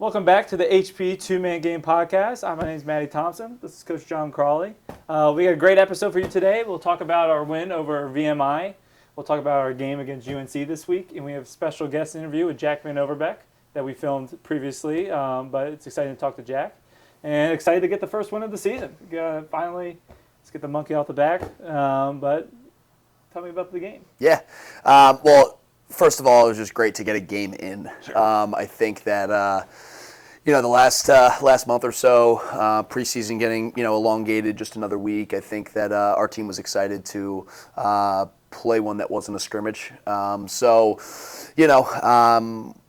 Welcome back to the HP Two-Man Game Podcast. My name is Matty Thompson. This is Coach John Crawley. We got a great episode for you today. We'll talk about our win over VMI. We'll talk about our game against UNC this week. And we have a special guest interview with Jack Van Overbeck that we filmed previously. But it's exciting to talk to Jack. And excited to get the first win of the season. Finally, let's get the monkey off the back. But tell me about the game. Yeah. Well, first of all, it was just great to get a game in. Sure. I think that the last month or so, preseason getting elongated just another week. I think that our team was excited to play one that wasn't a scrimmage.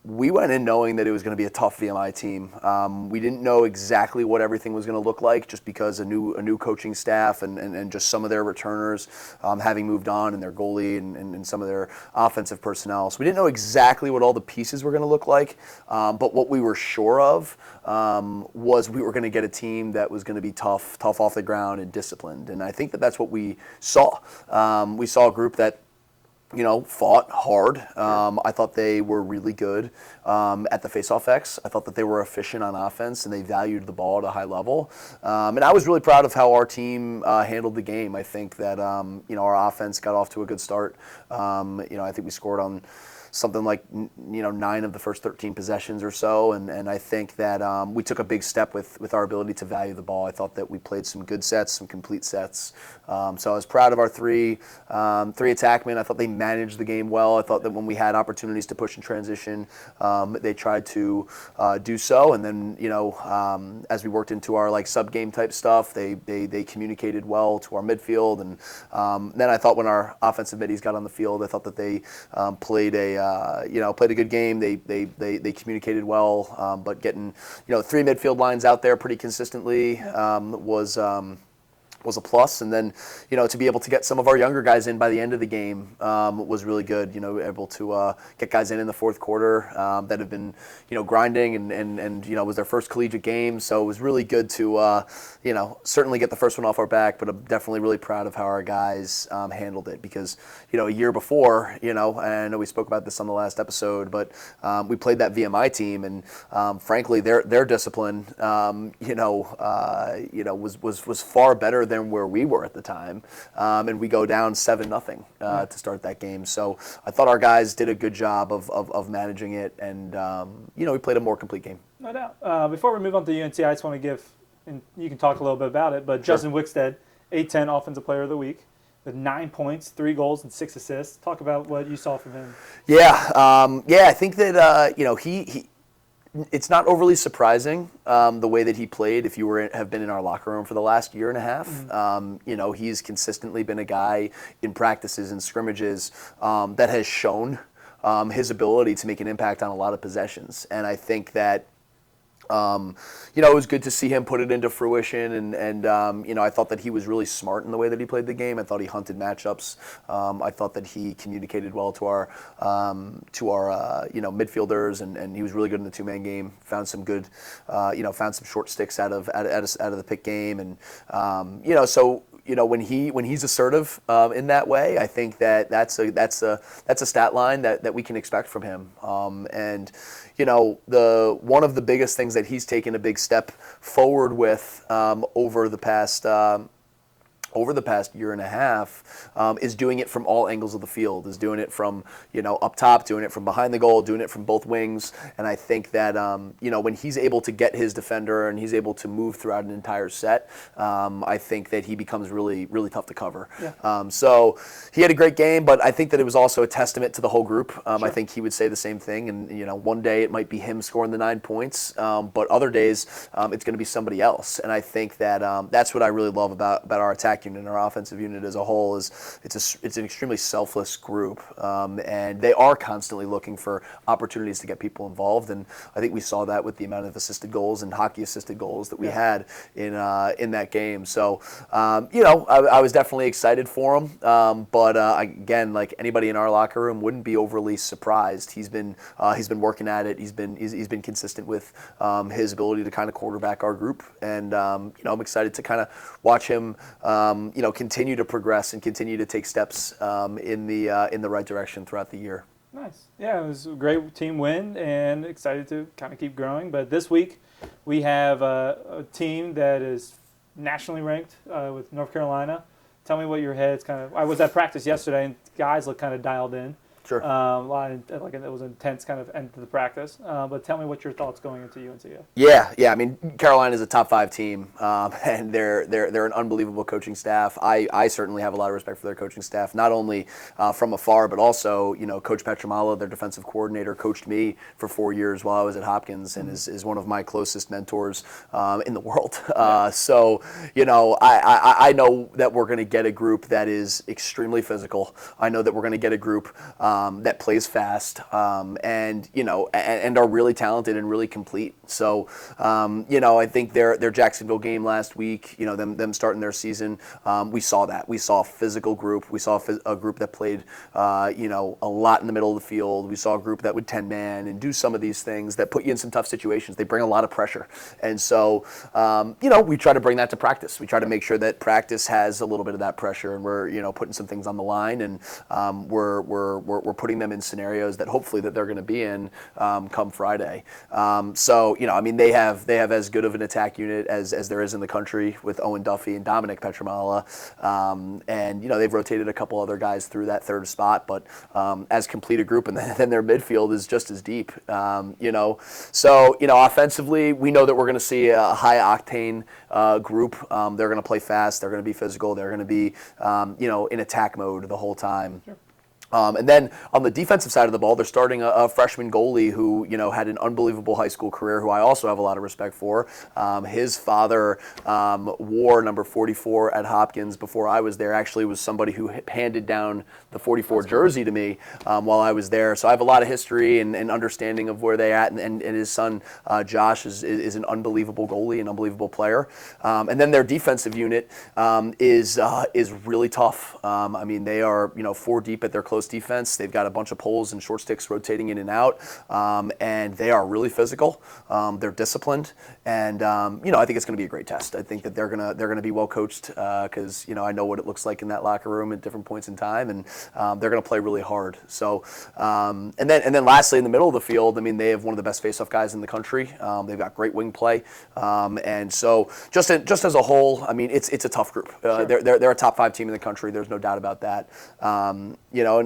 We went in knowing that it was going to be a tough VMI team. We didn't know exactly what everything was going to look like, just because a new coaching staff and just some of their returners having moved on, and their goalie and some of their offensive personnel. So we didn't know exactly what all the pieces were going to look like. But what we were sure of was we were going to get a team that was going to be tough off the ground and disciplined. And I think that that's what we saw. We saw a group that fought hard. I thought they were really good at the face-off X. I thought that they were efficient on offense, and they valued the ball at a high level. And I was really proud of how our team handled the game. I think that our offense got off to a good start. I think we scored on something like 9 of the first 13 possessions or so, and I think that we took a big step with our ability to value the ball. I thought that we played some good sets, some complete sets. So I was proud of our three attackmen. I thought they managed the game well. I thought that when we had opportunities to push and transition, they tried to do so. And then as we worked into our sub game type stuff, they communicated well to our midfield. And then I thought when our offensive middies got on the field, I thought that they played a good game. They communicated well, but getting 3 midfield lines out there pretty consistently was a plus. And then to be able to get some of our younger guys in by the end of the game was really good. Able to get guys in the fourth quarter that have been grinding and was their first collegiate game. So it was really good to certainly get the first one off our back, but I'm definitely really proud of how our guys handled it, because a year before, and I know we spoke about this on the last episode, but we played that VMI team, and frankly their discipline was far better than where we were at the time, and we go down 7-0 to start that game. So I thought our guys did a good job of managing it, and we played a more complete game. No doubt. Before we move on to UNC, I just want to give, and you can talk a little bit about it, but Sure. Justin Wickstead, A10 Offensive Player of the Week, with 9 points, 3 goals, and 6 assists. Talk about what you saw from him. Yeah, I think that he it's not overly surprising the way that he played if you have been in our locker room for the last year and a half. Mm-hmm. He's consistently been a guy in practices and scrimmages that has shown his ability to make an impact on a lot of possessions. And I think that it was good to see him put it into fruition, and I thought that he was really smart in the way that he played the game. I thought he hunted matchups. I thought that he communicated well to our midfielders, and he was really good in the 2-man game. Found some good, found some short sticks out of the pick game, and when he's assertive in that way, I think that that's a stat line that we can expect from him. One of the biggest things that he's taken a big step forward with over the past year and a half is doing it from all angles of the field, is doing it from, up top, doing it from behind the goal, doing it from both wings. And I think that, when he's able to get his defender and he's able to move throughout an entire set, I think that he becomes really, really tough to cover. Yeah. So he had a great game, but I think that it was also a testament to the whole group. Sure. I think he would say the same thing. And, one day it might be him scoring the 9 points, but other days it's going to be somebody else. And I think that that's what I really love about our attack unit and our offensive unit as a whole. Is it's an extremely selfless group, and they are constantly looking for opportunities to get people involved. And I think we saw that with the amount of assisted goals and hockey assisted goals that we had in that game. So I was definitely excited for him, but again, like anybody in our locker room, wouldn't be overly surprised. He's been working at it. He's been consistent with his ability to kind of quarterback our group, and I'm excited to kind of watch him continue to progress and continue to take steps in the right direction throughout the year. Nice. Yeah, it was a great team win and excited to kind of keep growing. But this week we have a team that is nationally ranked with North Carolina. Tell me what your head's kind of. I was at practice yesterday and guys look kind of dialed in. Sure. A lot of, like it was an intense kind of end to the practice. But tell me what your thoughts going into UNCF. Yeah. I mean, Carolina is a top 5 team, and they're an unbelievable coaching staff. I certainly have a lot of respect for their coaching staff, not only from afar, but also, Coach Petramala, their defensive coordinator, coached me for 4 years while I was at Hopkins, and is one of my closest mentors in the world. So, I know that we're going to get a group that is extremely physical. I know that we're going to get a group that plays fast, and are really talented and really complete. So, I think their Jacksonville game last week, them starting their season, we saw that. We saw a physical group. We saw a group that played, a lot in the middle of the field. We saw a group that would 10-man and do some of these things that put you in some tough situations. They bring a lot of pressure. And so, we try to bring that to practice. We try to make sure that practice has a little bit of that pressure, and we're, putting some things on the line, and we're putting them in scenarios that hopefully that they're going to be in come Friday. So, they have as good of an attack unit as there is in the country with Owen Duffy and Dominic Petramala. And, they've rotated a couple other guys through that third spot, but as complete a group, and then their midfield is just as deep. So, offensively, we know that we're going to see a high-octane group. They're going to play fast. They're going to be physical. They're going to be, in attack mode the whole time. Sure. And then on the defensive side of the ball, they're starting a freshman goalie who, had an unbelievable high school career, who I also have a lot of respect for. His father wore number 44 at Hopkins before I was there. Actually, was somebody who handed down the 44 jersey to me while I was there. So I have a lot of history and understanding of where they're at. And his son, Josh, is an unbelievable goalie, an unbelievable player. And then their defensive unit is really tough. They are, 4 deep at their close defense. They've got a bunch of poles and short sticks rotating in and out, and they are really physical. They're disciplined, and I think it's going to be a great test. I think that they're gonna be well coached because I know what it looks like in that locker room at different points in time, and they're going to play really hard. So, and then lastly, in the middle of the field, they have one of the best faceoff guys in the country. They've got great wing play, and so just as a whole, it's a tough group. Sure. They're a top 5 team in the country. There's no doubt about that.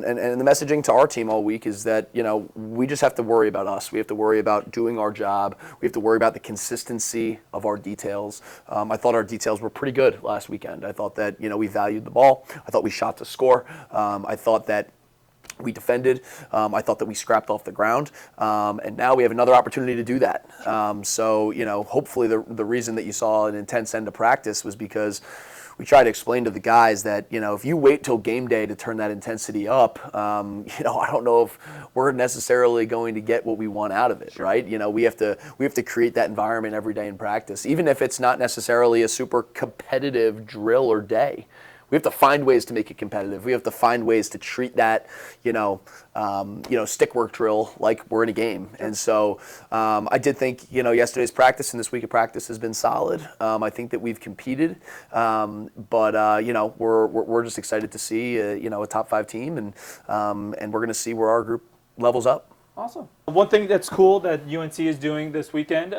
And the messaging to our team all week is that, we just have to worry about us. We have to worry about doing our job. We have to worry about the consistency of our details. I thought our details were pretty good last weekend. I thought that, we valued the ball. I thought we shot to score. I thought that we defended. I thought that we scrapped off the ground. And now we have another opportunity to do that. So, hopefully the reason that you saw an intense end to practice was because we try to explain to the guys that, if you wait till game day to turn that intensity up, I don't know if we're necessarily going to get what we want out of it, right? We have to create that environment every day in practice, even if it's not necessarily a super competitive drill or day. We have to find ways to make it competitive. We have to find ways to treat that, stick work drill like we're in a game. And so I did think, yesterday's practice and this week of practice has been solid. I think that we've competed, but we're just excited to see a top 5 team, and we're going to see where our group levels up. Awesome. One thing that's cool that UNC is doing this weekend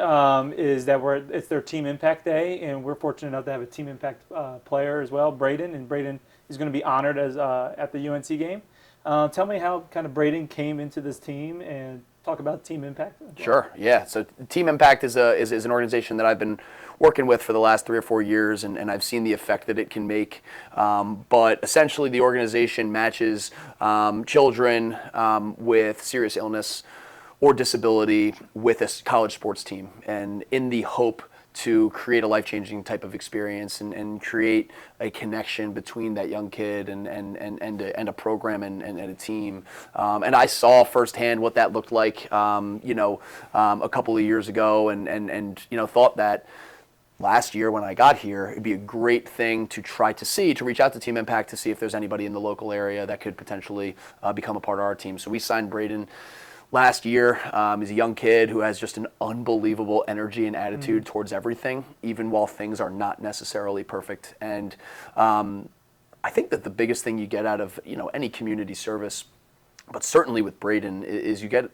is that it's their Team Impact Day, and we're fortunate enough to have a Team Impact player as well, Braden, and Braden is going to be honored as at the UNC game. Tell me how kind of Braden came into this team, and talk about Team Impact. Sure. Yeah. So Team Impact is an organization that I've been working with for the last 3 or 4 years, and I've seen the effect that it can make. But essentially, the organization matches children with serious illness or disability with a college sports team, and in the hope to create a life-changing type of experience and create a connection between that young kid and a program and a team. And I saw firsthand what that looked like, a couple of years ago, and thought that last year when I got here, it'd be a great thing to try to reach out to Team Impact to see if there's anybody in the local area that could potentially become a part of our team. So we signed Braden last year. He's a young kid who has just an unbelievable energy and attitude towards everything, even while things are not necessarily perfect. And I think that the biggest thing you get out of any community service but certainly with Braden is you get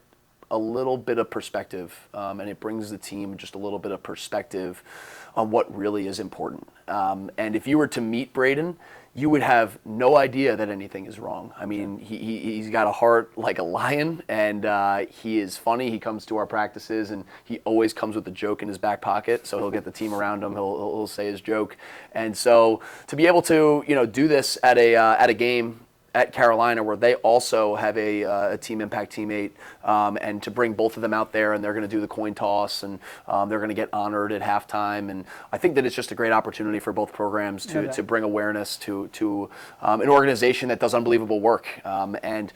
a little bit of perspective, and it brings the team just a little bit of perspective on what really is important. And if you were to meet Braden, you would have no idea that anything is wrong. I mean, he's got a heart like a lion, and he is funny. He comes to our practices, and he always comes with a joke in his back pocket, so he'll get the team around him. He'll say his joke. And so to be able to, do this at a game at Carolina, where they also have a team impact teammate, and to bring both of them out there, and they're going to do the coin toss, and they're going to get honored at halftime. And I think that it's just a great opportunity for both programs to bring awareness to an organization that does unbelievable work. And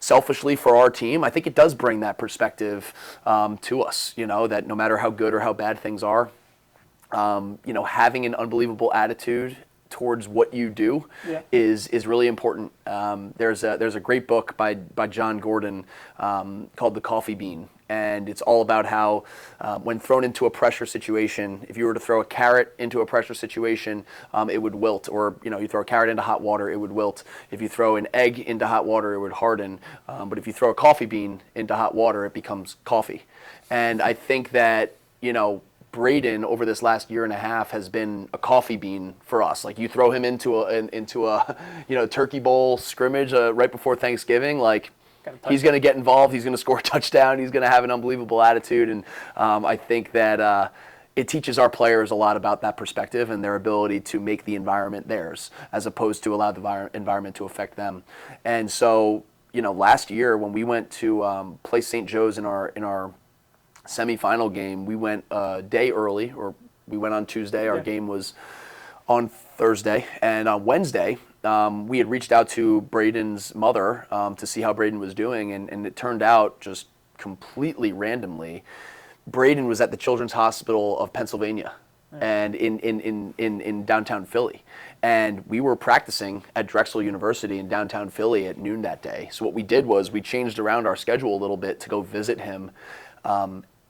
selfishly for our team, I think it does bring that perspective to us. That no matter how good or how bad things are, having an unbelievable attitude towards what you do is really important. There's a great book by John Gordon called The Coffee Bean, and it's all about how when thrown into a pressure situation, if you were to throw a carrot into a pressure situation, it would wilt, or you throw a carrot into hot water, it would wilt. If you throw an egg into hot water, it would harden. But if you throw a coffee bean into hot water, it becomes coffee. And I think that Braden over this last year and a half has been a coffee bean for us. Like, you throw him into a turkey bowl scrimmage right before Thanksgiving, like, he's going to get involved. He's going to score a touchdown. He's going to have an unbelievable attitude. And I think that it teaches our players a lot about that perspective and their ability to make the environment theirs, as opposed to allow the environment to affect them. And so, last year when we went to play St. Joe's in our semifinal game, we went a day early, or we went on Tuesday. Our game was on Thursday, and on Wednesday we had reached out to Braden's mother to see how Braden was doing, and it turned out, just completely randomly, Braden was at the Children's Hospital of Pennsylvania, and in downtown Philly. And we were practicing at Drexel University in downtown Philly at noon that day. So what we did was we changed around our schedule a little bit to go visit him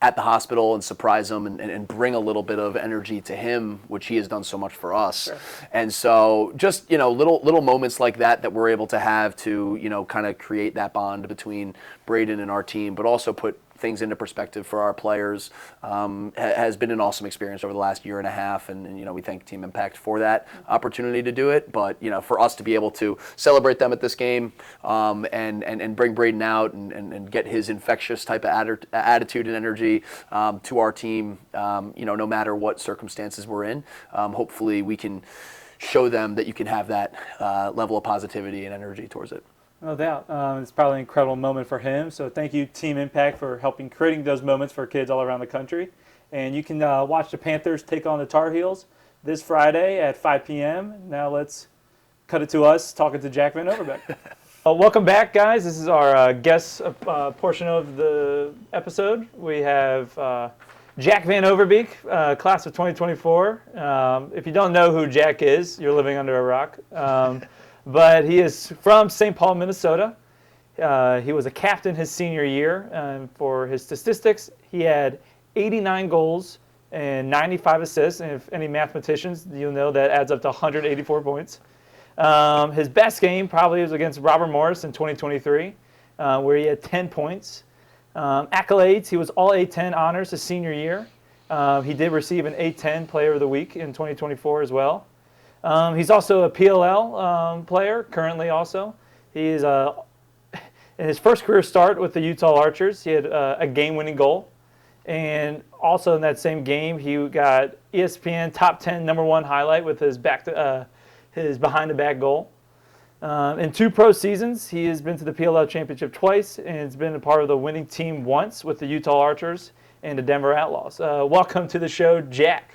at the hospital and surprise him and bring a little bit of energy to him, which he has done so much for us. Sure. And so just, little moments like that we're able to have to, kind of create that bond between Braden and our team, but also put things into perspective for our players, has been an awesome experience over the last year and a half, and we thank Team Impact for that opportunity to do it. But for us to be able to celebrate them at this game, and bring Braden out and get his infectious type of attitude and energy to our team, no matter what circumstances we're in, hopefully we can show them that you can have that level of positivity and energy towards it. No doubt. It's probably an incredible moment for him. So thank you, Team Impact, for helping creating those moments for kids all around the country. And you can watch the Panthers take on the Tar Heels this Friday at 5 p.m. Now let's cut it to us talking to Jack Van Overbeek. Welcome back, guys. This is our guest portion of the episode. We have Jack Van Overbeek, class of 2024. If you don't know who Jack is, you're living under a rock. But he is from St. Paul, Minnesota. He was a captain his senior year. For his statistics, he had 89 goals and 95 assists. And if any mathematicians, you'll know that adds up to 184 points. His best game probably was against Robert Morris in 2023, where he had 10 points. Accolades, he was all A10 honors his senior year. He did receive an A10 Player of the Week in 2024 as well. He's also a PLL player currently also. He is in his first career start with the Utah Archers, he had a game-winning goal. And also in that same game, he got ESPN Top 10 #1 highlight with his behind-the-back goal. In 2 pro seasons, he has been to the PLL Championship twice, and has been a part of the winning team once with the Utah Archers and the Denver Outlaws. Welcome to the show, Jack.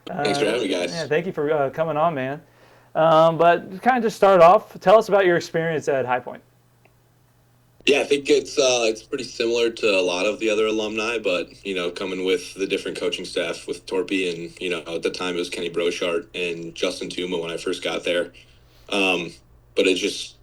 Thanks for having me, guys. Yeah, thank you for coming on, man. But kind of just start off, tell us about your experience at High Point. Yeah, I think it's pretty similar to a lot of the other alumni, but, coming with the different coaching staff with Torpy and, at the time it was Kenny Brochart and Justin Tuma when I first got there. But it's just,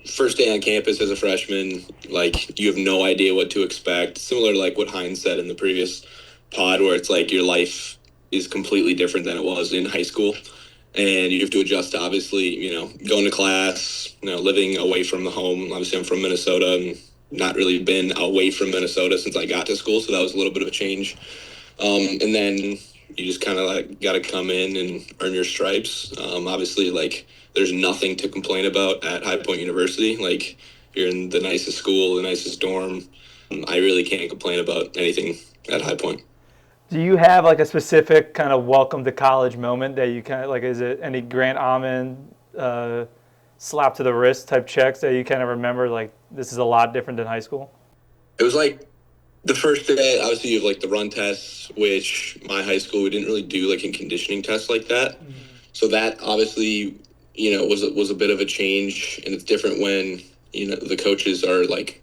first day on campus as a freshman, you have no idea what to expect. Similar to, what Hines said in the previous pod, where it's your life is completely different than it was in high school. and you have to adjust to obviously, going to class, living away from the home. Obviously, I'm from Minnesota and not really been away from Minnesota since I got to school, so that was a little bit of a change. And then you just kind of like got to come in and earn your stripes. Obviously, like there's nothing to complain about at High Point University. Like you're in the nicest school, the nicest dorm. I really can't complain about anything at High Point. Do you have like a specific kind of welcome to college moment that you kind of like? Is it any Grant Almond slap to the wrist type checks that you kind of remember? Like this is a lot different than high school. It was like the first day. Obviously, you have like the run tests, which my high school we didn't really do like in conditioning tests like that. Mm-hmm. So that obviously was a bit of a change, and it's different when the coaches are like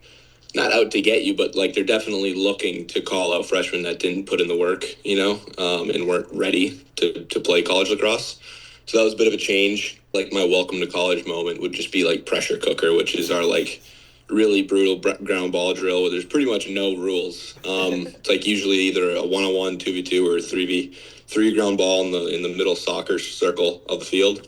not out to get you, but like they're definitely looking to call out freshmen that didn't put in the work, and weren't ready to play college lacrosse. So that was a bit of a change. Like my welcome to college moment would just be like pressure cooker, which is our like really brutal ground ball drill where there's pretty much no rules. It's like usually either a 1-on-1, 2v2, or 3v3 ground ball in the middle soccer circle of the field,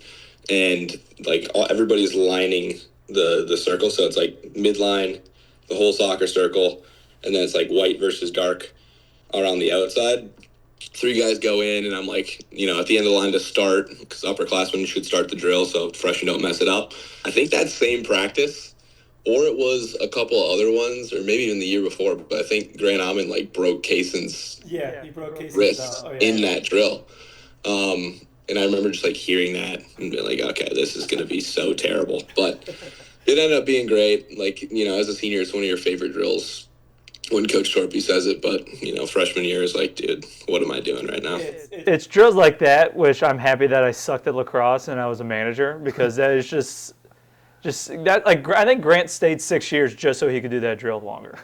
and like everybody's lining the circle, so it's like midline, the whole soccer circle, and then it's like white versus dark around the outside. 3 guys go in, and I'm like, at the end of the line to start, because upperclassmen should start the drill so freshmen don't mess it up. I think that same practice, or it was a couple of other ones, or maybe even the year before, but I think Grant Almond like broke Kayson's wrist in that drill. And I remember just like hearing that and being like, okay, this is going to be so terrible. But it ended up being great. Like, as a senior, it's one of your favorite drills when Coach Torpy says it. But, freshman year is like, dude, what am I doing right now? It's drills like that, which I'm happy that I sucked at lacrosse and I was a manager, because that is just that. Like, I think Grant stayed 6 years just so he could do that drill longer.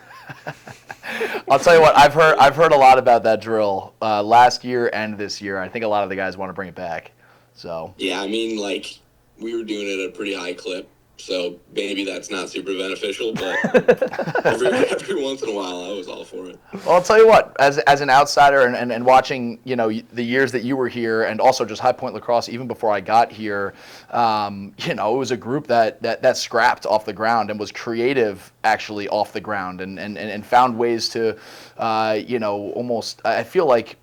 I'll tell you what, I've heard a lot about that drill last year and this year. I think a lot of the guys want to bring it back. So yeah, I mean, like we were doing it at a pretty high clip, so maybe that's not super beneficial, but every once in a while, I was all for it. Well, I'll tell you what, as an outsider and watching, the years that you were here, and also just High Point Lacrosse, even before I got here, it was a group that scrapped off the ground and was creative actually off the ground and found ways to, almost, I feel like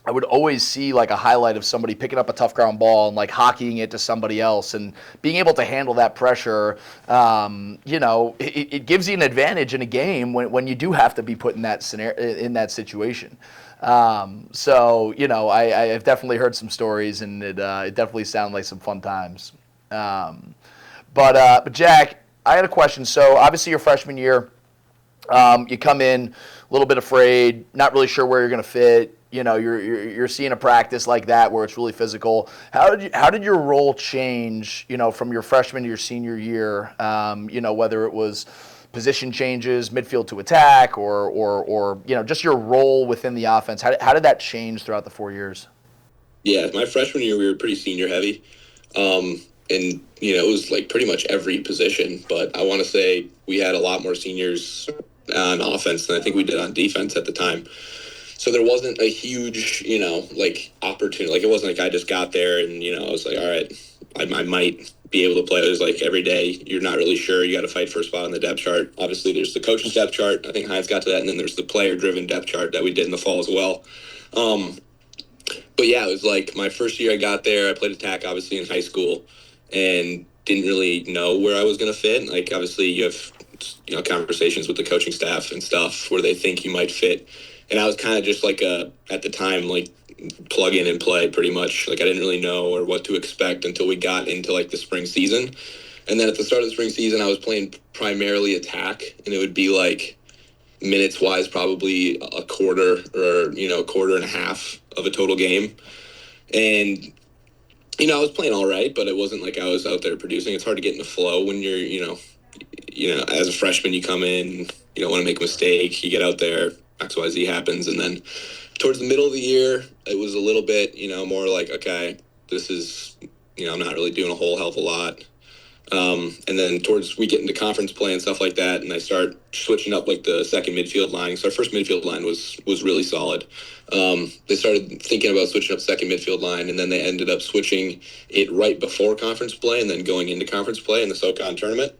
I would always see like a highlight of somebody picking up a tough ground ball and like hockeying it to somebody else, and being able to handle that pressure. It gives you an advantage in a game when you do have to be put in that scenario, in that situation. I've definitely heard some stories, and it definitely sounded like some fun times. But Jack, I had a question. So obviously your freshman year, you come in a little bit afraid, not really sure where you're going to fit. You're seeing a practice like that where it's really physical. How did your role change, from your freshman to your senior year? Whether it was position changes, midfield to attack, or just your role within the offense. How did that change throughout the 4 years? Yeah, my freshman year we were pretty senior heavy, and it was like pretty much every position. But I want to say we had a lot more seniors on offense than I think we did on defense at the time. So there wasn't a huge, opportunity. Like, it wasn't like I just got there and, I was like, all right, I might be able to play. It was like every day you're not really sure. You got to fight for a spot on the depth chart. Obviously, there's the coaching depth chart. I think Heinz got to that. And then there's the player-driven depth chart that we did in the fall as well. But, yeah, it was like my first year I got there. I played attack, obviously, in high school and didn't really know where I was going to fit. Like, obviously, you have, conversations with the coaching staff and stuff where they think you might fit. And I was kind of just like at the time, like plug in and play pretty much. Like I didn't really know or what to expect until we got into like the spring season. And then at the start of the spring season, I was playing primarily attack, and it would be like minutes wise, probably a quarter or, quarter and a half of a total game. And, I was playing all right, but it wasn't like I was out there producing. It's hard to get in the flow when you're, as a freshman, you come in, you don't want to make a mistake. You get out there, XYZ happens. And then towards the middle of the year, it was a little bit, more like, okay, this is, I'm not really doing a whole hell of a lot. And then we get into conference play and stuff like that, and I start switching up like the second midfield line. So our first midfield line was really solid. They started thinking about switching up second midfield line, and then they ended up switching it right before conference play and then going into conference play in the SoCon tournament.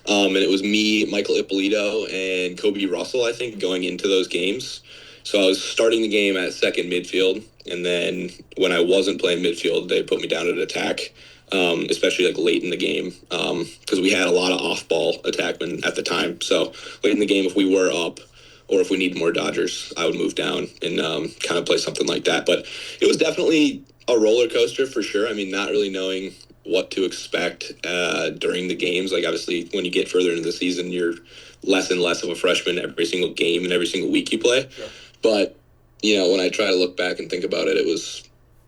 And it was me, Michael Ippolito, and Kobe Russell, I think, going into those games. So I was starting the game at second midfield, and then when I wasn't playing midfield, they put me down at attack, especially like late in the game, because we had a lot of off-ball attackmen at the time. So late in the game, if we were up or if we need more Dodgers, I would move down and kind of play something like that. But it was definitely a roller coaster for sure. I mean, not really knowing what to expect during the games. Like, obviously, when you get further into the season, you're less and less of a freshman every single game and every single week you play. Sure. But, when I try to look back and think about it, it was,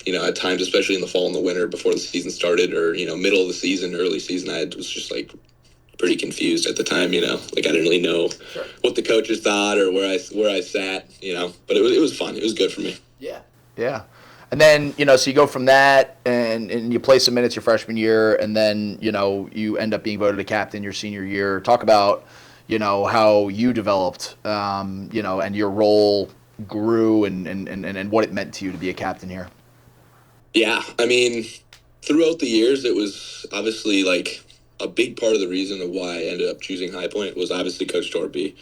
at times, especially in the fall and the winter before the season started, or, middle of the season, early season, I was just like pretty confused at the time, like I didn't really know Sure. what the coaches thought or where I sat, but it was fun. It was good for me. Yeah. Yeah. And then, so you go from that and you play some minutes your freshman year, and then, you end up being voted a captain your senior year. Talk about, how you developed, and your role grew and what it meant to you to be a captain here. Yeah. I mean, throughout the years, it was obviously like a big part of the reason of why I ended up choosing High Point was obviously Coach Torpy.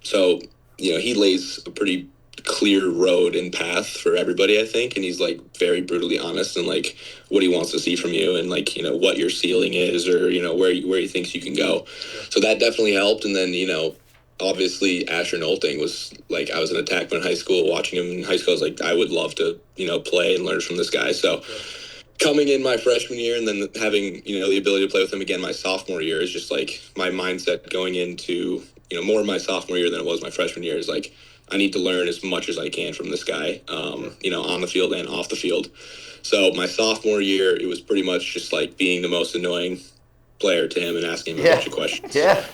So, he lays a pretty clear road and path for everybody, I think, and he's like very brutally honest and like what he wants to see from you and like what your ceiling is or where he thinks you can go. So that definitely helped. And then obviously Asher Nolting was like, I was an attackman in high school. Watching him in high school, I was like, I would love to play and learn from this guy. So coming in my freshman year and then having the ability to play with him again my sophomore year is just like my mindset going into more of my sophomore year than it was my freshman year is like I need to learn as much as I can from this guy, on the field and off the field. So my sophomore year, it was pretty much just like being the most annoying player to him and asking him a bunch of questions. Yeah.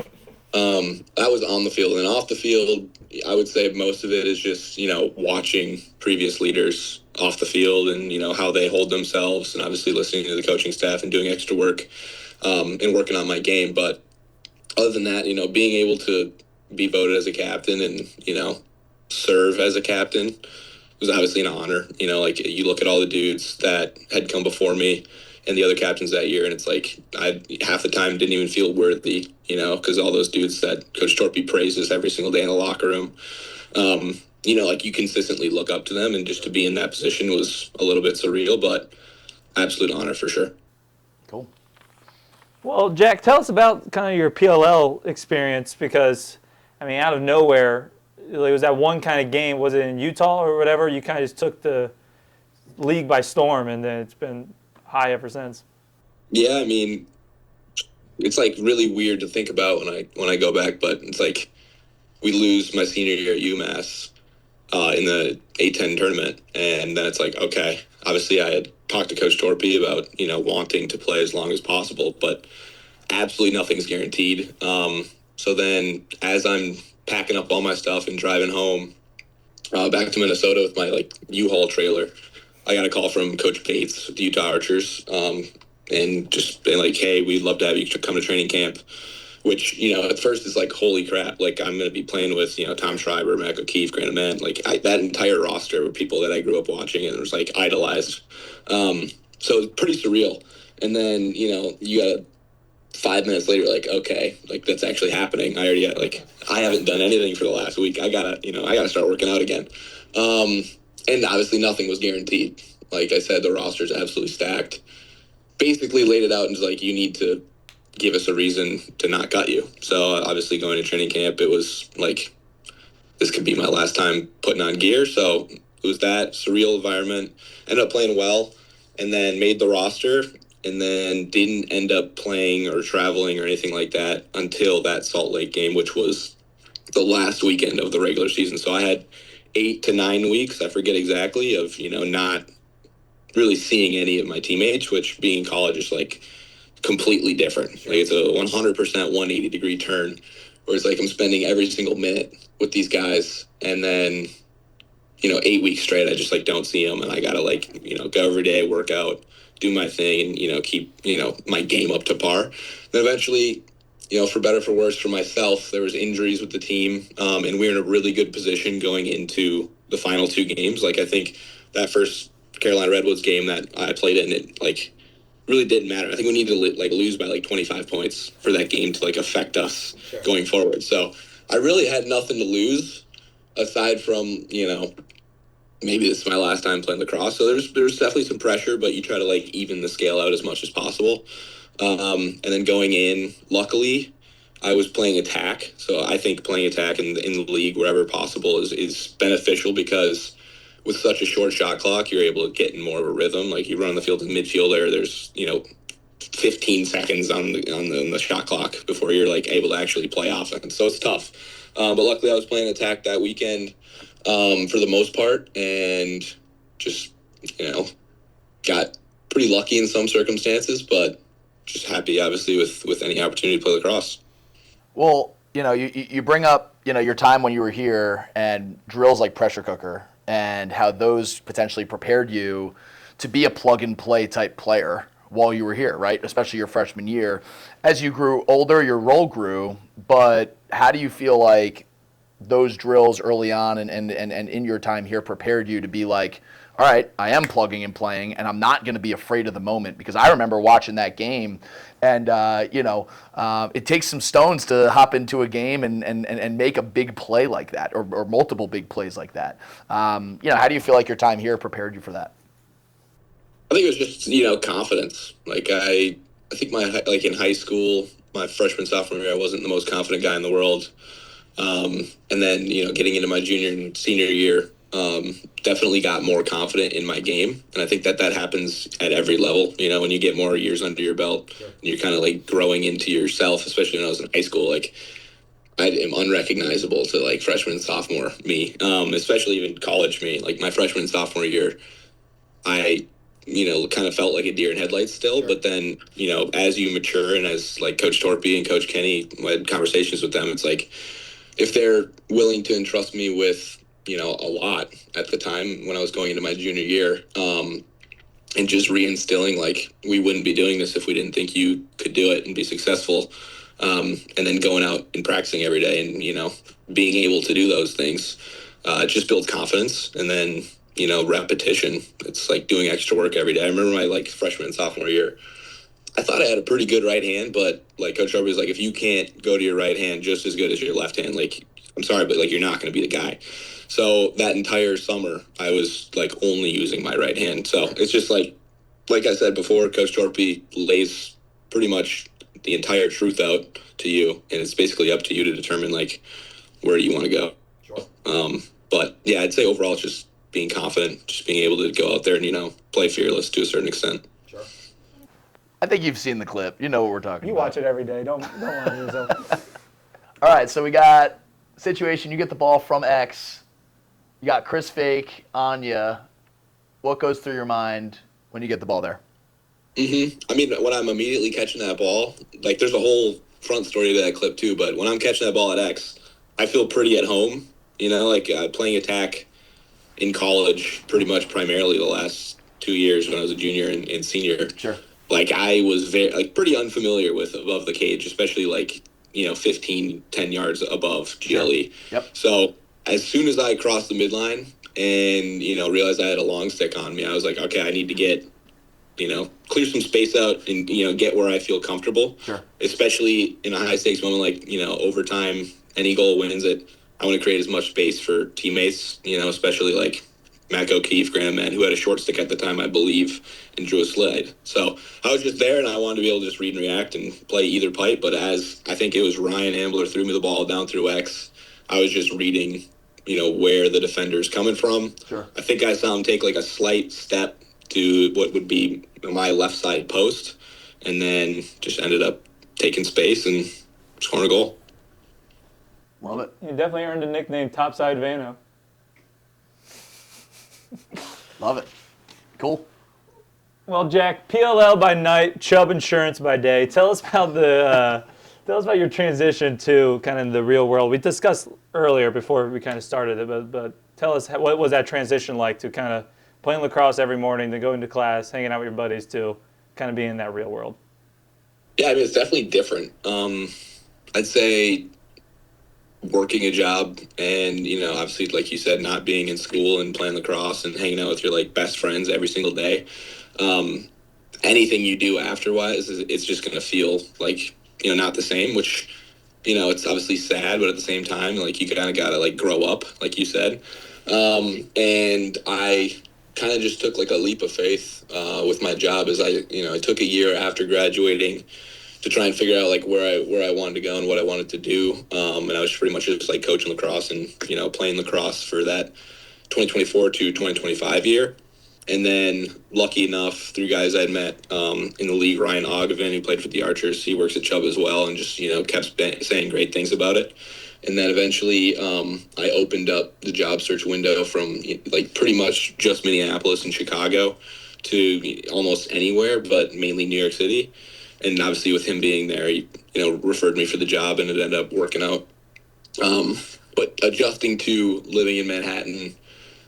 That was on the field. And off the field, I would say most of it is just, watching previous leaders off the field and, how they hold themselves and obviously listening to the coaching staff and doing extra work and working on my game. But other than that, being able to be voted as a captain and, serve as a captain was obviously an honor. Like you look at all the dudes that had come before me and the other captains that year, and it's like I half the time didn't even feel worthy, because all those dudes that Coach Torpy praises every single day in the locker room, like you consistently look up to them, and just to be in that position was a little bit surreal, but absolute honor for sure. Cool. Well, Jack, tell us about kind of your PLL experience because, out of nowhere, it was that one kind of game. Was it in Utah or whatever? You kind of just took the league by storm, and then it's been high ever since. Yeah, it's like really weird to think about when I go back, but it's like we lose my senior year at UMass in the A10 tournament, and then it's like, okay, obviously I had talked to Coach Torpy about wanting to play as long as possible, but absolutely nothing's guaranteed. So then as I'm packing up all my stuff and driving home back to Minnesota with my U-Haul trailer, I got a call from Coach Bates, the Utah Archers, and just been like, hey, we'd love to have you come to training camp, which, at first is like, holy crap, like I'm going to be playing with, Tom Schreiber, Mac O'Keefe, Grant Ament, that entire roster were people that I grew up watching and was like idolized. So it's pretty surreal. And then, you got 5 minutes later, okay, that's actually happening. I already I haven't done anything for the last week. I gotta start working out again. And obviously nothing was guaranteed. Like I said, the roster's absolutely stacked. Basically laid it out and was like, you need to give us a reason to not cut you. So obviously going to training camp, it was like, this could be my last time putting on gear. So it was that surreal environment. Ended up playing well and then made the roster and then didn't end up playing or traveling or anything like that until that Salt Lake game, which was the last weekend of the regular season. So I had 8 to 9 weeks, I forget exactly, of, not really seeing any of my teammates, which being in college is completely different. It's a 100% 180 degree turn where it's I'm spending every single minute with these guys. And then, 8 weeks straight, I just like don't see them, and I gotta like go every day, work out, do my thing, and keep my game up to par. Then eventually, for better for worse for myself, there was injuries with the team, and we were in a really good position going into the final two games. Like I think that first Carolina Redwoods game that I played in, it like really didn't matter. I think we needed to like lose by like 25 points for that game to like affect us going forward. So I really had nothing to lose aside from maybe this is my last time playing lacrosse. So there's definitely some pressure, but you try to like even the scale out as much as possible. And then going in, luckily, I was playing attack. So I think playing attack in the league wherever possible is beneficial because with such a short shot clock, you're able to get in more of a rhythm. Like you run on the field in midfielder, there's 15 seconds on the shot clock before you're like able to actually play offense. So it's tough. But luckily, I was playing attack that weekend for the most part, and just got pretty lucky in some circumstances, but just happy obviously with any opportunity to play lacrosse. Well, you bring up your time when you were here and drills like pressure cooker and how those potentially prepared you to be a plug and play type player while you were here, right? Especially your freshman year. As you grew older, your role grew, but how do you feel like those drills early on and in your time here prepared you to be like, all right, I am plugging and playing, and I'm not going to be afraid of the moment? Because I remember watching that game, and it takes some stones to hop into a game and make a big play like that, or multiple big plays like that. How do you feel like your time here prepared you for that? I think it was just confidence. Like I think in high school, my freshman sophomore year, I wasn't the most confident guy in the world, and then getting into my junior and senior year. Definitely got more confident in my game. And I think that happens at every level, when you get more years under your belt, and you're kind of like growing into yourself, especially when I was in high school. Like I am unrecognizable to like freshman and sophomore me, especially even college me. Like my freshman and sophomore year, I, kind of felt like a deer in headlights still. Sure. But then, as you mature and as like Coach Torpy and Coach Kenny, I had conversations with them, it's like, if they're willing to entrust me with, a lot at the time when I was going into my junior year, and just reinstilling, like, we wouldn't be doing this if we didn't think you could do it and be successful. And then going out and practicing every day and, being able to do those things, it just builds confidence. And then, repetition. It's like doing extra work every day. I remember my like freshman and sophomore year, I thought I had a pretty good right hand, but like Coach Darby was like, if you can't go to your right hand just as good as your left hand, like, I'm sorry, but like, you're not going to be the guy. So that entire summer, I was like only using my right hand. So it's just like I said before, Coach Torpy lays pretty much the entire truth out to you, and it's basically up to you to determine like where you want to go. Sure. But yeah, I'd say overall, it's just being confident, just being able to go out there and play fearless to a certain extent. Sure. I think you've seen the clip. You know what we're talking about. You watch it every day. Don't lie to yourself. All right, so we got situation. You get the ball from X. You got Chris Fake on you. What goes through your mind when you get the ball there? Mm-hmm. I mean, when I'm immediately catching that ball, like there's a whole front story to that clip too, but when I'm catching that ball at X, I feel pretty at home, playing attack in college pretty much primarily the last 2 years when I was a junior and senior. Sure. Like I was pretty unfamiliar with above the cage, especially 10 yards above GLE. Sure. Yep. So as soon as I crossed the midline and, realized I had a long stick on me, I was like, okay, I need to get, clear some space out and, get where I feel comfortable. Sure. Especially in a high stakes moment like, overtime, any goal wins it. I want to create as much space for teammates, especially like Mac O'Keefe, Graham Mann, who had a short stick at the time, I believe, and drew a slide. So I was just there, and I wanted to be able to just read and react and play either pipe. But as I think it was Ryan Ambler threw me the ball down through X, I was just reading, where the defender's coming from. Sure. I think I saw him take like a slight step to what would be my left side post, and then just ended up taking space and scoring a goal. Love it. You definitely earned a nickname, Topside Vano. Love it. Cool. Well, Jack, PLL by night, Chubb Insurance by day. Tell us about your transition to kind of the real world. We discussed earlier before we kind of started it, but Tell us, what was that transition like to kind of playing lacrosse every morning, then going to class, hanging out with your buddies, to kind of being in that real world? Yeah, I mean, it's definitely different. I'd say working a job and, obviously, like you said, not being in school and playing lacrosse and hanging out with your like best friends every single day. Anything you do afterwards, it's just going to feel like, not the same, which, it's obviously sad, but at the same time, like you kind of got to like grow up, like you said. And I kind of just took like a leap of faith with my job as I took a year after graduating to try and figure out like where I wanted to go and what I wanted to do. And I was pretty much just like coaching lacrosse and, playing lacrosse for that 2024 to 2025 year. And then lucky enough, through guys I'd met in the league, Ryan Ogden, who played for the Archers, he works at Chubb as well, and just, kept saying great things about it. And then eventually I opened up the job search window from like pretty much just Minneapolis and Chicago to almost anywhere, but mainly New York City. And obviously with him being there, he, referred me for the job, and it ended up working out. But adjusting to living in Manhattan,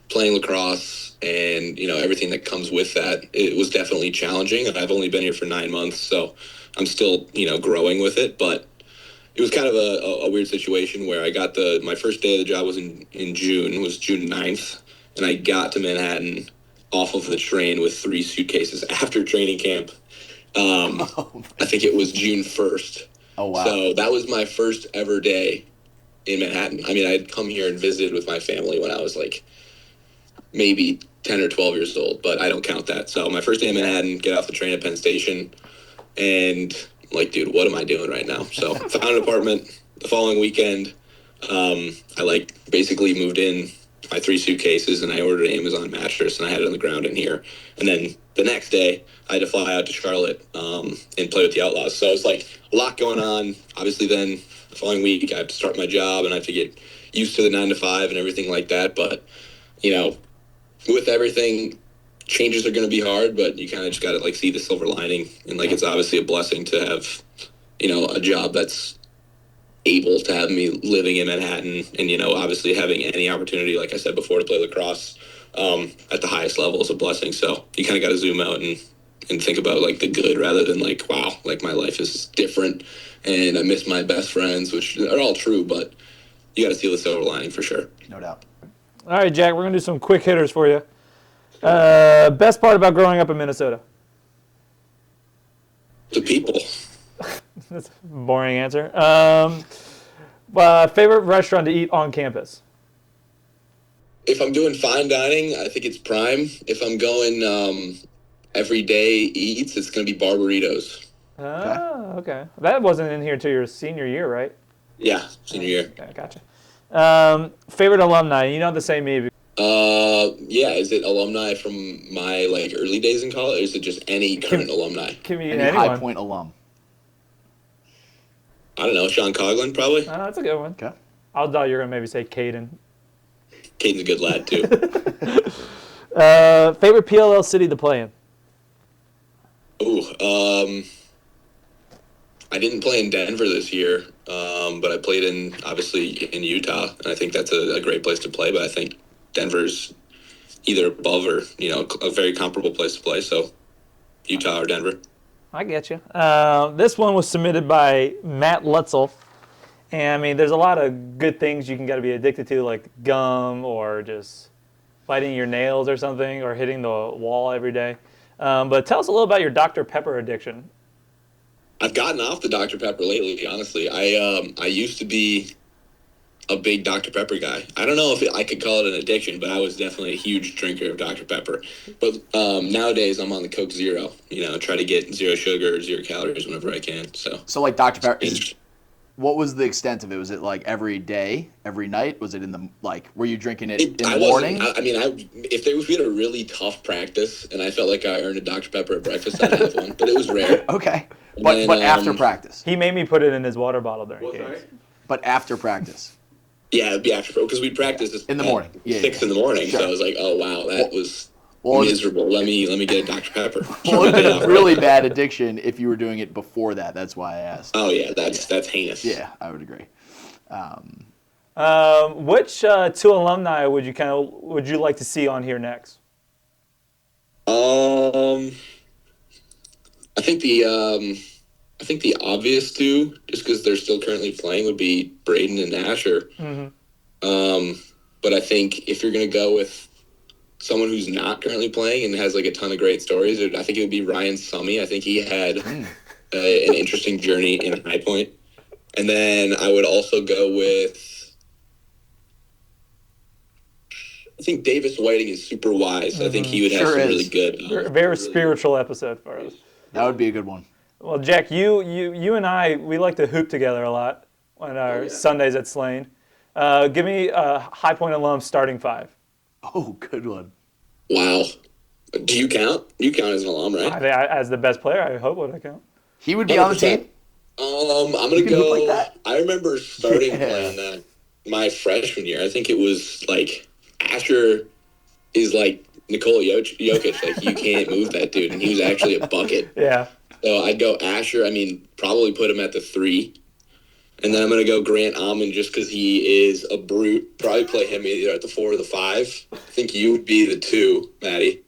playing lacrosse, and, everything that comes with that, it was definitely challenging. And I've only been here for 9 months, so I'm still, growing with it. But it was kind of a weird situation where I got my first day of the job was in June. It was June 9th. And I got to Manhattan off of the train with 3 suitcases after training camp. I think it was June 1st. Oh, wow. So that was my first ever day in Manhattan. I mean, I'd come here and visited with my family when I was like maybe 10 or 12 years old, but I don't count that. So my first day in Manhattan, get off the train at Penn Station, and I'm like, dude, what am I doing right now? So found an apartment the following weekend. I like basically moved in my 3 suitcases, and I ordered an Amazon mattress, and I had it on the ground in here. And then the next day, I had to fly out to Charlotte and play with the Outlaws. So it was like a lot going on. Obviously, then the following week, I have to start my job, and I have to get used to the 9 to 5 and everything like that. But, with everything, changes are going to be hard, but you kind of just got to like see the silver lining. And like, it's obviously a blessing to have, a job that's able to have me living in Manhattan and, obviously having any opportunity, like I said before, to play lacrosse at the highest level is a blessing. So you kind of got to zoom out and think about like the good rather than like, wow, like my life is different and I miss my best friends, which are all true, but you got to see the silver lining for sure. No doubt. All right, Jack, we're going to do some quick hitters for you. Best part about growing up in Minnesota? The people. That's a boring answer. Favorite restaurant to eat on campus? If I'm doing fine dining, I think it's Prime. If I'm going everyday eats, it's going to be Barbaritos. Oh, okay. That wasn't in here until your senior year, right? Yeah, senior year. Okay, gotcha. Favorite alumni? You don't have to say me. Yeah, is it alumni from my like early days in college, or is it just any current alumni? Give me Any anyone. High Point alum. I don't know, Sean Coughlin, probably. That's a good one. Okay. I thought you were going to maybe say Caden. Caden's a good lad, too. Favorite PLL city to play in? Ooh, I didn't play in Denver this year, but I played obviously in Utah, and I think that's a great place to play, but I think Denver's either above or, a very comparable place to play, so Utah or Denver. I get you. This one was submitted by Matt Lutzel. And, I mean, there's a lot of good things you can be addicted to, like gum or just biting your nails or something or hitting the wall every day. But tell us a little about your Dr. Pepper addiction. I've gotten off the Dr. Pepper lately, honestly. I used to be a big Dr. Pepper guy. I don't know if I could call it an addiction, but I was definitely a huge drinker of Dr. Pepper. But nowadays, I'm on the Coke Zero. Try to get 0 sugar, 0 calories whenever I can. So like Dr. Pepper, what was the extent of it? Was it like every day, every night? Was it in the, like, were you drinking it in the morning? If we had a really tough practice and I felt like I earned a Dr. Pepper at breakfast, I'd have one. But it was rare. Okay. But after practice? He made me put it in his water bottle during games. But after practice? Yeah, it'd be after, because we practiced in the morning. 6 in the morning. Sure. So I was like, oh, wow, that was miserable. Let me get a Dr. Pepper. Well, it would have been a really bad addiction if you were doing it before that. That's why I asked. Oh, yeah, that's heinous. Yeah, I would agree. All Which two alumni would you like to see on here next? I think the obvious two, just because they're still currently playing, would be Braden and Asher. But I think if you're gonna go with someone who's not currently playing and has like a ton of great stories, I think it would be Ryan Summy. I think he had an interesting journey in High Point. And then I would also go with, I think Davis Whiting is super wise. I think he would have Sure some is. really good. Very spiritual episode for us. That would be a good one. Well, Jack, you and I, we like to hoop together a lot on our Sundays at Slane. Give me a High Point alum starting five. Oh, good one. Wow. Do you count? You count as an alum, right? As the best player, I hope would I count. He would be on the team? I'm gonna can hoop go. like that? I remember starting playing that my freshman year. I think it was like Asher is like Nikola Jokic. Like you can't move that dude, and he was actually a bucket. Yeah. So I'd go Asher. I mean, probably put him at the 3. And then I'm going to go Grant Almond just because he is a brute. Probably play him either at the 4 or the 5. I think you would be the 2, Maddie.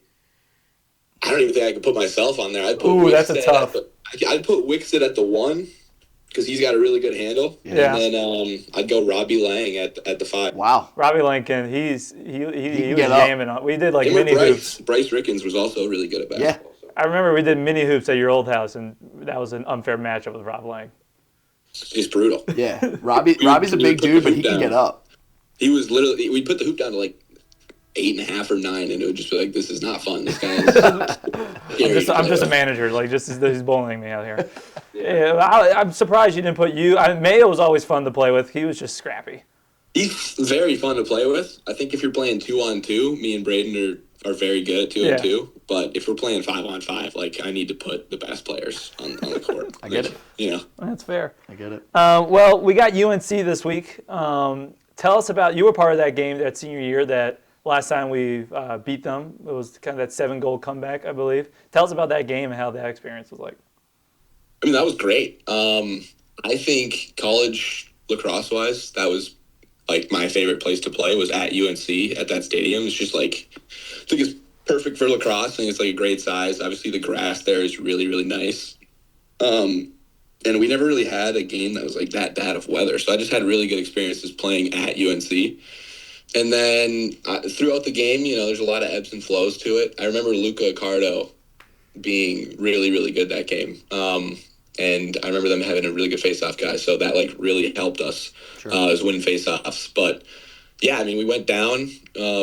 I don't even think I could put myself on there. I'd put that's a tough. I'd put Wixit at the 1 because he's got a really good handle. Yeah. And then I'd go Robbie Lang at the 5. Wow. Robbie Lincoln, he was get up. jamming on. We did like Him or mini hoops. Bryce Rickens was also really good at Yeah. basketball. So. I remember we did mini hoops at your old house, and that was an unfair matchup with Rob Lang. He's brutal. Yeah. Robbie's a big dude, but he can get up. He was literally, we put the hoop down to like 8.5 or 9, and it would just be like, this is not fun. This guy is. I'm just a manager. Like, he's bullying me out here. Yeah, I'm surprised you didn't put you. Mayo was always fun to play with. He was just scrappy. He's very fun to play with. I think if you're playing 2-on-2, me and Braden are very good at 2-on-2. But if we're playing 5-on-5, like I need to put the best players on the court. I get it. You know. That's fair. I get it. Well, we got UNC this week. Tell us about, you were part of that game that senior year that last time we beat them. It was kind of that 7-goal comeback, I believe. Tell us about that game and how that experience was like. I mean, that was great. I think college lacrosse-wise, that was like my favorite place to play was at UNC at that stadium. It's just like, I think it's perfect for lacrosse. I think it's like a great size. Obviously, the grass there is really, really nice. And we never really had a game that was like that bad of weather. So I just had really good experiences playing at UNC. And then throughout the game, you know, there's a lot of ebbs and flows to it. I remember Luca Accardo being really, really good that game. And I remember them having a really good face-off guy. So that like really helped us as winning face-offs. But yeah, I mean, we went down,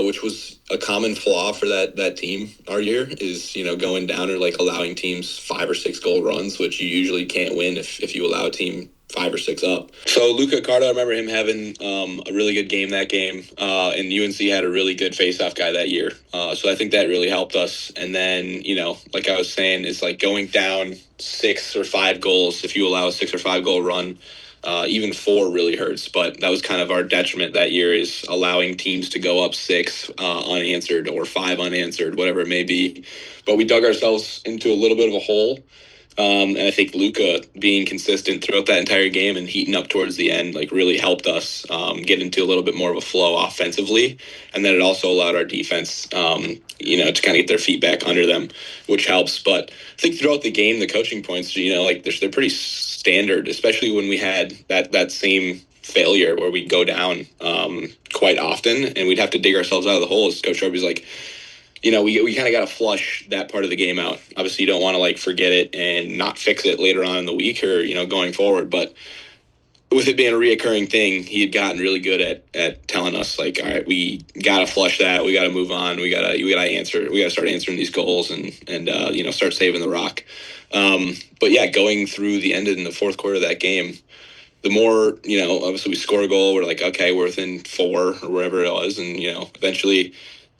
which was a common flaw for that team our year is, you know, going down or like allowing teams 5 or 6 goal runs, which you usually can't win if you allow a team 5 or 6 up. So Luca Accardo, I remember him having a really good game that game. And UNC had a really good face-off guy that year. So I think that really helped us. And then, you know, like I was saying, it's like going down 6 or 5 goals if you allow a 6 or 5 goal run. Even 4 really hurts, but that was kind of our detriment that year is allowing teams to go up 6 unanswered or 5 unanswered, whatever it may be. But we dug ourselves into a little bit of a hole. And I think Luca being consistent throughout that entire game and heating up towards the end, like really helped us get into a little bit more of a flow offensively. And then it also allowed our defense, you know, to kind of get their feet back under them, which helps. But I think throughout the game, the coaching points, you know, like they're pretty standard, especially when we had that same failure where we'd go down quite often and we'd have to dig ourselves out of the holes. Coach Sharpie's like, you know, we kind of got to flush that part of the game out. Obviously, you don't want to like forget it and not fix it later on in the week or, you know, going forward. But with it being a reoccurring thing, he had gotten really good at telling us like, all right, we got to flush that. We got to move on. We got to start answering these goals and you know, start saving the rock. But yeah, going through the end in the fourth quarter of that game, the more, you know, obviously we score a goal. We're like, okay, we're within 4 or wherever it was. And, you know, eventually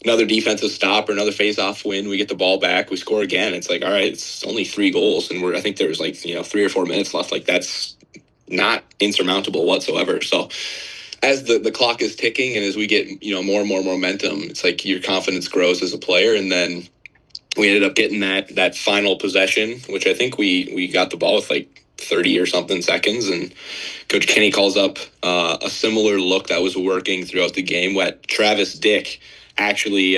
another defensive stop or another face-off win, we get the ball back, we score again. It's like, all right, it's only 3 goals. And I think there was like, you know, 3 or 4 minutes left. Like that's not insurmountable whatsoever. So as the clock is ticking and as we get, you know, more and more momentum, it's like your confidence grows as a player. And then we ended up getting that final possession, which I think we got the ball with like 30 or something seconds, and Coach Kenny calls up a similar look that was working throughout the game, what Travis Dick actually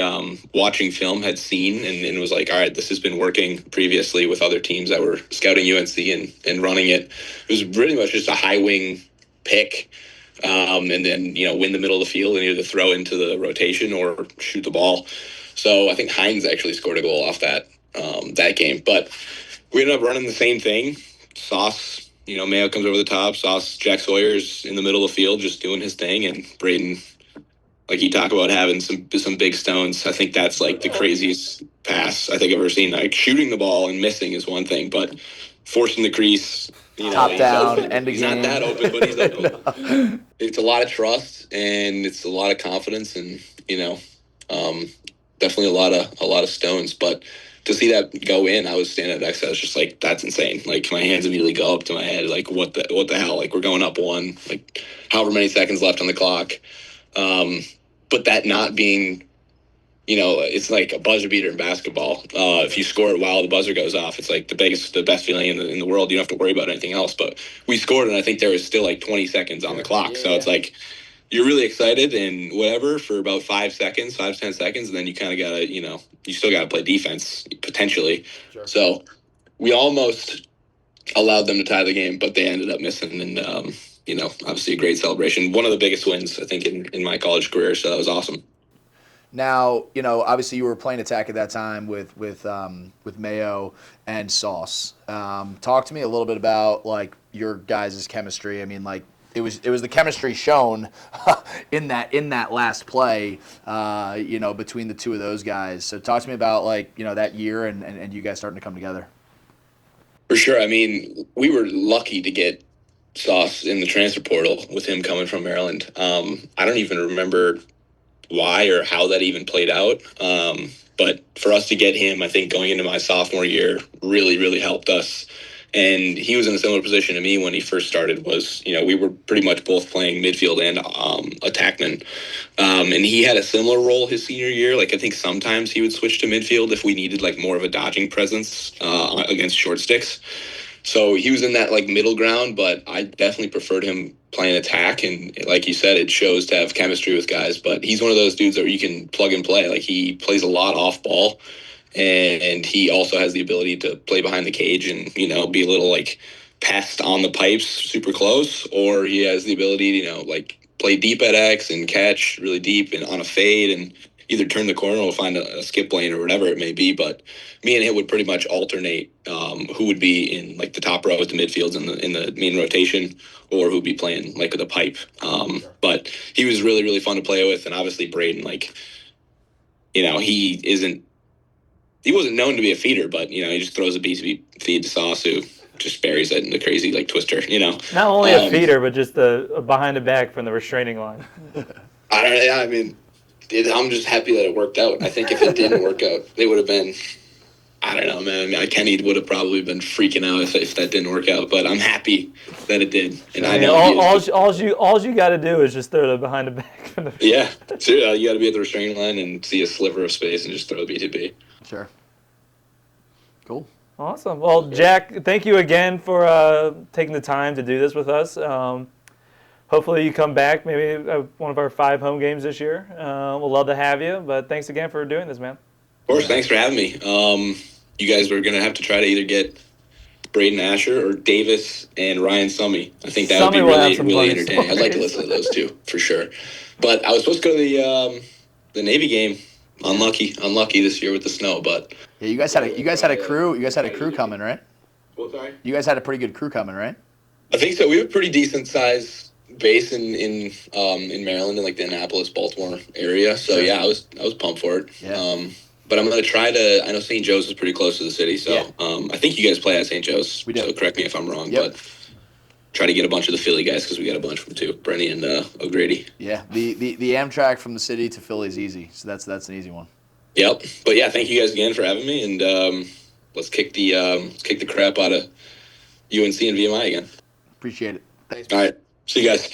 watching film had seen and was like, all right, this has been working previously with other teams that were scouting UNC and running it. It was pretty much just a high wing pick, and then, win the middle of the field and either throw into the rotation or shoot the ball. So I think Hines actually scored a goal off that game. But we ended up running the same thing. Sauce, Mayo comes over the top. Sauce, Jack Sawyer's in the middle of the field just doing his thing. And Braden, like you talk about having some big stones, I think that's like the craziest pass I think I've ever seen. Like shooting the ball and missing is one thing, but forcing the crease, top down, open. end of He's game. not that open, but he's open. It's a lot of trust and it's a lot of confidence and, definitely a lot of stones. But to see that go in, I was standing next to it. I was just like, that's insane. Like my hands immediately go up to my head. Like what the hell? Like we're going up one, like however many seconds left on the clock. But that not being, it's like a buzzer beater in basketball. If you score it while the buzzer goes off, it's like the best feeling in the world. You don't have to worry about anything else. But we scored, and I think there was still like 20 seconds on the clock. So it's like you're really excited and whatever for about 5 to 10 seconds, and then you kind of gotta, you still gotta play defense potentially. Sure. So we almost allowed them to tie the game, but they ended up missing. And obviously a great celebration. One of the biggest wins I think in my college career. So that was awesome. Now, obviously you were playing attack at that time with Mayo and Sauce. Talk to me a little bit about like your guys' chemistry. I mean, like it was the chemistry shown in that last play, between the two of those guys. So talk to me about like that year and you guys starting to come together. For sure. I mean, we were lucky to get Sauce in the transfer portal with him coming from Maryland. I don't even remember why or how that even played out. But for us to get him, I think going into my sophomore year really, really helped us. And he was in a similar position to me when he first started was, we were pretty much both playing midfield and attackman. And he had a similar role his senior year. Like I think sometimes he would switch to midfield if we needed like more of a dodging presence against short sticks. So he was in that like middle ground, but I definitely preferred him playing attack. And like you said, it shows to have chemistry with guys, but he's one of those dudes that you can plug and play. Like he plays a lot off ball and he also has the ability to play behind the cage and, be a little like pest on the pipes super close, or he has the ability to, like play deep at X and catch really deep and on a fade and either turn the corner or find a skip lane or whatever it may be. But me and him would pretty much alternate who would be in like the top row at the midfields in the main rotation, or who'd be playing like with a pipe. But he was really, really fun to play with. And obviously Braden, like, he wasn't known to be a feeder, but, he just throws a BCB feed to Sauce, who just buries it in the crazy, like, twister, Not only a feeder, but just a behind the back from the restraining line. I mean, I'm just happy that it worked out. I think if it didn't work out, they would have been, I don't know, man. I mean, Kenny would have probably been freaking out if that didn't work out, but I'm happy that it did. And I know all you got to do is just throw the behind the back from the yeah, so, you got to be at the restraining line and see a sliver of space and just throw the B2B. Sure. Cool. Awesome. Well, Jack, thank you again for taking the time to do this with us. Hopefully you come back, maybe one of our 5 home games this year. We'll love to have you, but thanks again for doing this, man. Of course, thanks for having me. You guys were going to have to try to either get Braden Asher or Davis and Ryan Summy. I think that would be really, really entertaining. I'd like to listen to those two for sure. But I was supposed to go to the Navy game. Unlucky this year with the snow, but yeah, you guys had a crew coming, right? What, sorry? You guys had a pretty good crew coming, right? I think so. We have a pretty decent size base in Maryland, in like the Annapolis, Baltimore area. So yeah, I was pumped for it. Yeah. But I'm gonna try to. I know St. Joe's is pretty close to the city, so I think you guys play at St. Joe's. We do. So correct me if I'm wrong, Yep. but try to get a bunch of the Philly guys because we got a bunch from too, Brenny and O'Grady. Yeah, the Amtrak from the city to Philly is easy, so that's an easy one. Yep. But yeah, thank you guys again for having me, and let's kick the crap out of UNC and VMI again. Appreciate it. Thanks. All right. See you guys.